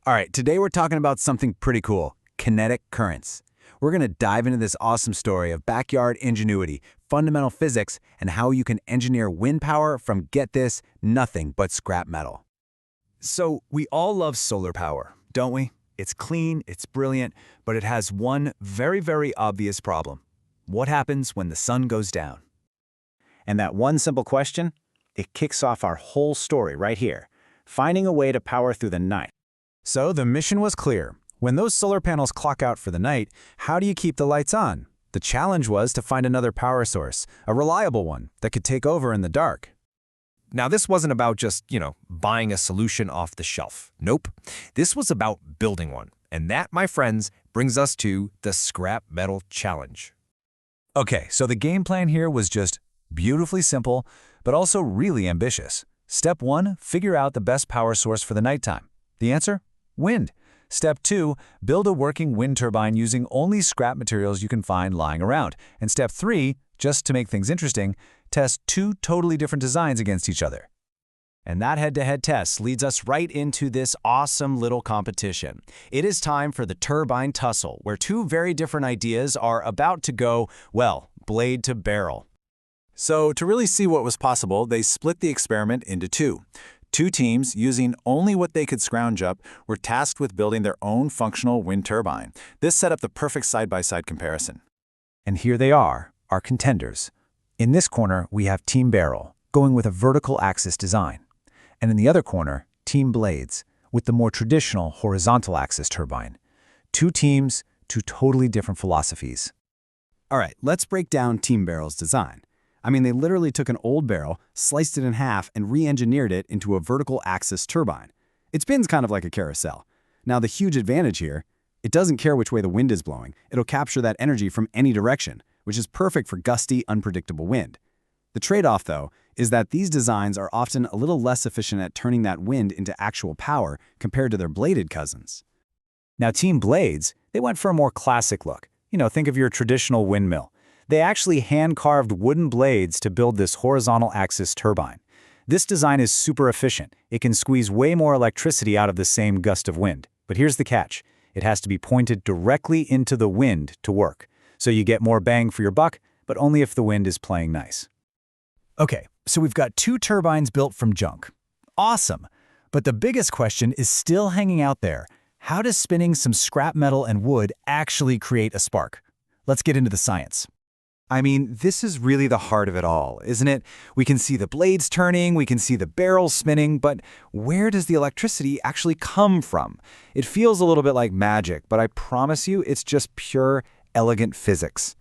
All right, today we're talking about something pretty cool, kinetic currents. We're going to dive into this awesome story of backyard ingenuity, fundamental physics, and how you can engineer wind power from, get this, nothing but scrap metal. So we all love solar power, don't we? It's clean, it's brilliant, but it has one very obvious problem. What happens when the sun goes down? And that one simple question, it kicks off our whole story right here, finding a way to power through the night. So the mission was clear. When those solar panels clock out for the night, how do you keep the lights on? The challenge was to find another power source, a reliable one that could take over in the dark. Now, this wasn't about just, buying a solution off the shelf. Nope. This was about building one. And that, my friends, brings us to the scrap metal challenge. Okay, so the game plan here was just beautifully simple, but also really ambitious. Step 1, figure out the best power source for the nighttime. The answer? Wind. Step 2, build a working wind turbine using only scrap materials you can find lying around. And step 3, just to make things interesting, test 2 totally different designs against each other. And that head-to-head test leads us right into this awesome little competition. It is time for the turbine tussle, where 2 very different ideas are about to go, well, blade to barrel. So to really see what was possible, they split the experiment into 2. 2 teams, using only what they could scrounge up, were tasked with building their own functional wind turbine. This set up the perfect side-by-side comparison. And here they are, our contenders. In this corner, we have Team Barrel, going with a vertical axis design. And in the other corner, Team Blades, with the more traditional horizontal axis turbine. 2 teams, 2 totally different philosophies. All right, let's break down Team Barrel's design. They literally took an old barrel, sliced it in half, and re-engineered it into a vertical axis turbine. It spins kind of like a carousel. Now, the huge advantage here, it doesn't care which way the wind is blowing. It'll capture that energy from any direction, which is perfect for gusty, unpredictable wind. The trade-off, though, is that these designs are often a little less efficient at turning that wind into actual power compared to their bladed cousins. Now, Team Blades, they went for a more classic look. Think of your traditional windmill. They actually hand-carved wooden blades to build this horizontal axis turbine. This design is super efficient. It can squeeze way more electricity out of the same gust of wind. But here's the catch. It has to be pointed directly into the wind to work. So you get more bang for your buck, but only if the wind is playing nice. Okay, so we've got 2 turbines built from junk. Awesome! But the biggest question is still hanging out there. How does spinning some scrap metal and wood actually create a spark? Let's get into the science. This is really the heart of it all, isn't it? We can see the blades turning, we can see the barrels spinning, but where does the electricity actually come from? It feels a little bit like magic, but I promise you it's just pure, elegant physics.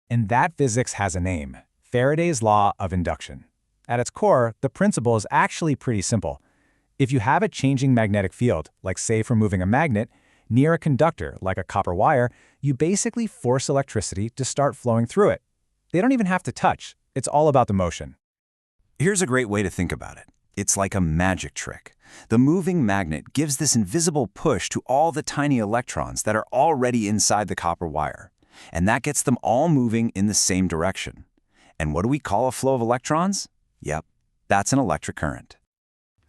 And that physics has a name: Faraday's law of induction. At its core, the principle is actually pretty simple. If you have a changing magnetic field, like say for moving a magnet, near a conductor, like a copper wire, you basically force electricity to start flowing through it. They don't even have to touch. It's all about the motion. Here's a great way to think about it. It's like a magic trick. The moving magnet gives this invisible push to all the tiny electrons that are already inside the copper wire. And that gets them all moving in the same direction. And what do we call a flow of electrons? Yep, that's an electric current.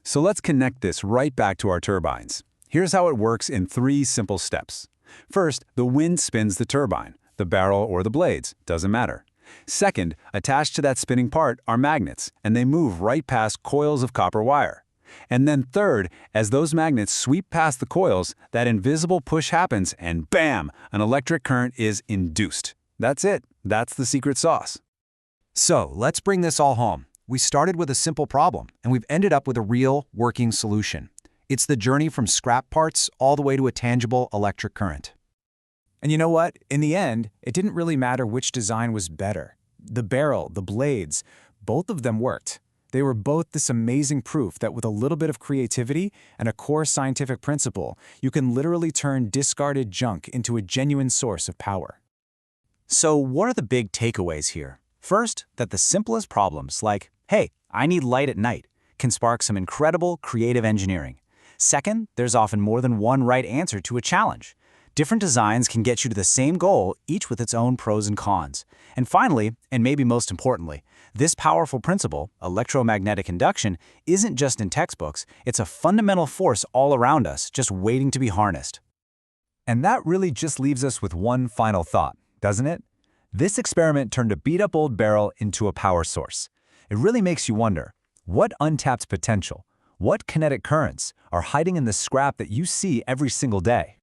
So let's connect this right back to our turbines. Here's how it works in 3 simple steps. First, the wind spins the turbine, the barrel or the blades, doesn't matter. Second, attached to that spinning part are magnets, and they move right past coils of copper wire. And then third, as those magnets sweep past the coils, that invisible push happens and bam, an electric current is induced. That's it. That's the secret sauce. So, let's bring this all home. We started with a simple problem, and we've ended up with a real, working solution. It's the journey from scrap parts all the way to a tangible electric current. And you know what? In the end, it didn't really matter which design was better. The barrel, the blades, both of them worked. They were both this amazing proof that with a little bit of creativity and a core scientific principle, you can literally turn discarded junk into a genuine source of power. So what are the big takeaways here? First, that the simplest problems like, hey, I need light at night, can spark some incredible creative engineering. Second, there's often more than one right answer to a challenge. Different designs can get you to the same goal, each with its own pros and cons. And finally, and maybe most importantly, this powerful principle, electromagnetic induction, isn't just in textbooks, it's a fundamental force all around us, just waiting to be harnessed. And that really just leaves us with one final thought, doesn't it? This experiment turned a beat-up old barrel into a power source. It really makes you wonder, what untapped potential, what kinetic currents are hiding in the scrap that you see every single day?